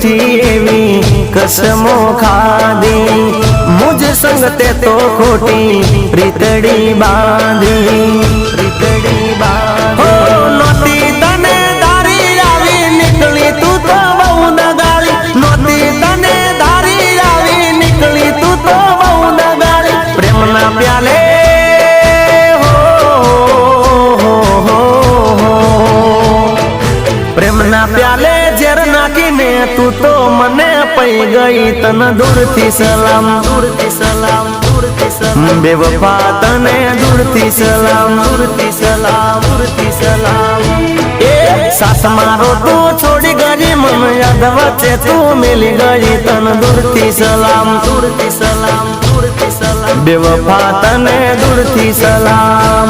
झूठी एवी कसमो खादी मुझ संग ते तो खोटी प्रीतड़ी बांधी हो नोती तने धारी आवी निकली तू तो बहु दगाड़ी नोती तने धारी आवी निकली तू तो बहु दगाड़ी प्रेम ना प्याले प्रेम ना प्याले जेर नाखीने तू तो मने पई गई तन दूर थी सलाम बेवफा तने दूर थी सलाम ए सास मारो तू छोड़ी गई मन याद वच्चे तू मिली गई तन दूर थी सलाम बेवफा तने दूर थी सलाम।